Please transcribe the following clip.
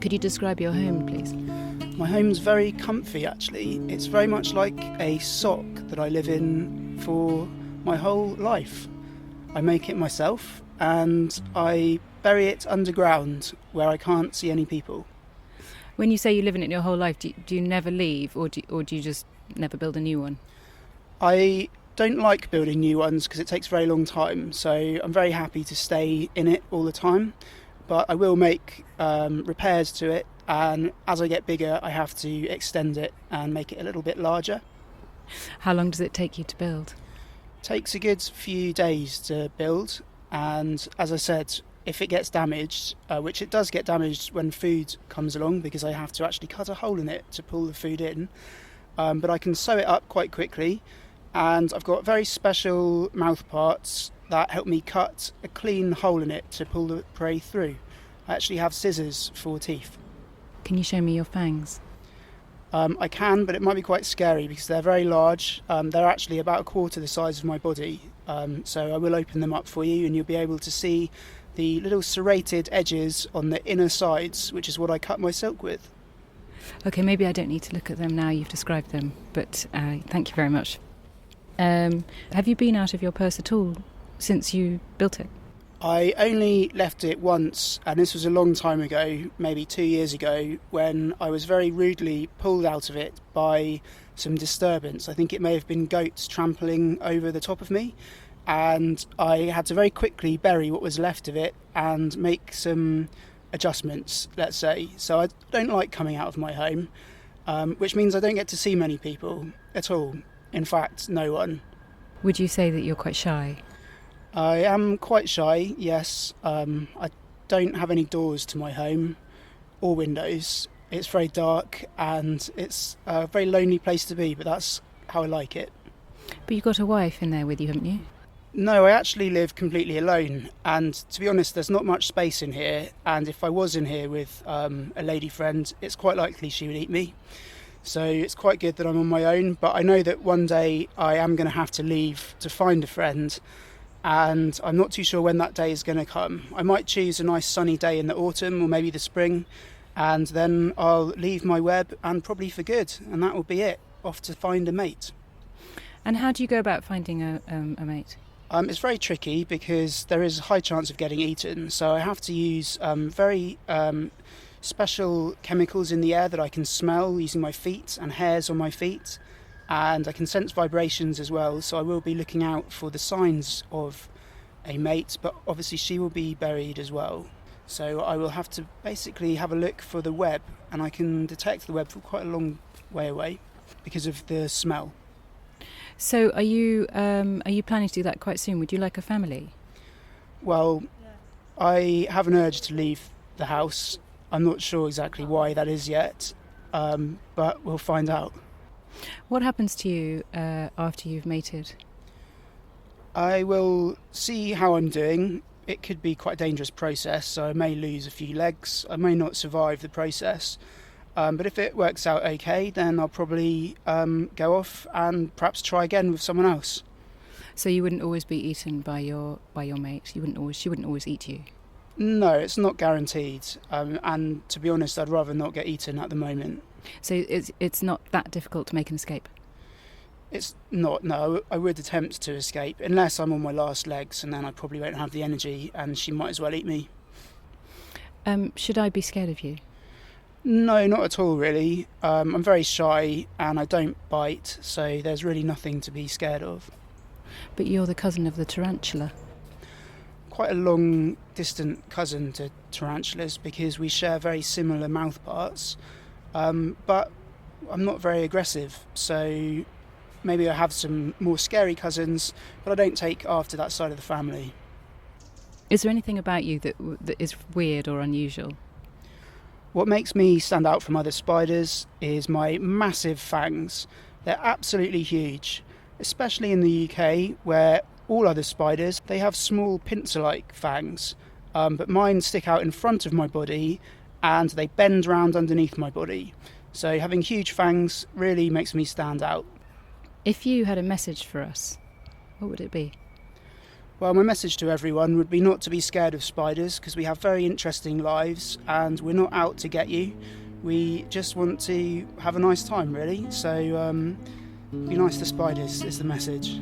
Could you describe your home, please? My home's very comfy, actually. It's very much like a sock that I live in for my whole life. I make it myself and I bury it underground where I can't see any people. When you say you live in it your whole life, do you never leave, or do you just never build a new one? I don't like building new ones because it takes a very long time, so I'm very happy to stay in it all the time. But I will make repairs to it, and as I get bigger I have to extend it and make it a little bit larger. How long does it take you to build? It takes a good few days to build, and as I said, if it gets damaged, which it does get damaged when food comes along because I have to actually cut a hole in it to pull the food in, but I can sew it up quite quickly, and I've got very special mouth parts that help me cut a clean hole in it to pull the prey through. I actually have scissors for teeth. Can you show me your fangs? I can, but it might be quite scary because they're very large. They're actually about a quarter the size of my body, so I will open them up for you and you'll be able to see the little serrated edges on the inner sides, which is what I cut my silk with. OK, maybe I don't need to look at them now you've described them, but thank you very much. Have you been out of your purse at all since you built it? I only left it once, and this was a long time ago, maybe 2 years ago, when I was very rudely pulled out of it by some disturbance. I think it may have been goats trampling over the top of me, and I had to very quickly bury what was left of it and make some adjustments, let's say. So I don't like coming out of my home, which means I don't get to see many people at all. In fact, no one. Would you say that you're quite shy? I am quite shy, yes. I don't have any doors to my home or windows. It's very dark and it's a very lonely place to be, but that's how I like it. But you've got a wife in there with you, haven't you? No, I actually live completely alone, and to be honest, there's not much space in here, and if I was in here with a lady friend, it's quite likely she would eat me. So it's quite good that I'm on my own, but I know that one day I am going to have to leave to find a friend, and I'm not too sure when that day is going to come. I might choose a nice sunny day in the autumn or maybe the spring, and then I'll leave my web, and probably for good, and that will be it, off to find a mate. And how do you go about finding a mate? It's very tricky because there is a high chance of getting eaten, so I have to use very special chemicals in the air that I can smell using my feet and hairs on my feet, and I can sense vibrations as well, so I will be looking out for the signs of a mate, but obviously she will be buried as well. So I will have to basically have a look for the web, and I can detect the web from quite a long way away because of the smell. So are you planning to do that quite soon? Would you like a family? Well, I have an urge to leave the house. I'm not sure exactly why that is yet, but we'll find out. What happens to you after you've mated? I will see how I'm doing. It could be quite a dangerous process, so I may lose a few legs. I may not survive the process. But if it works out okay, then I'll probably go off and perhaps try again with someone else. So you wouldn't always be eaten by your mate? She wouldn't always eat you? No, it's not guaranteed. And to be honest, I'd rather not get eaten at the moment. So it's not that difficult to make an escape? It's not, no. I would attempt to escape, unless I'm on my last legs, and then I probably won't have the energy, and she might as well eat me. Should I be scared of you? No, not at all, really. I'm very shy and I don't bite, so there's really nothing to be scared of. But you're the cousin of the tarantula. Quite a long, distant cousin to tarantulas because we share very similar mouth parts. But I'm not very aggressive, so maybe I have some more scary cousins, but I don't take after that side of the family. Is there anything about you that is weird or unusual? What makes me stand out from other spiders is my massive fangs. They're absolutely huge, especially in the UK where all other spiders, they have small pincer-like fangs, but mine stick out in front of my body and they bend round underneath my body. So having huge fangs really makes me stand out. If you had a message for us, what would it be? Well, my message to everyone would be not to be scared of spiders, because we have very interesting lives and we're not out to get you. We just want to have a nice time, really. So be nice to spiders is the message.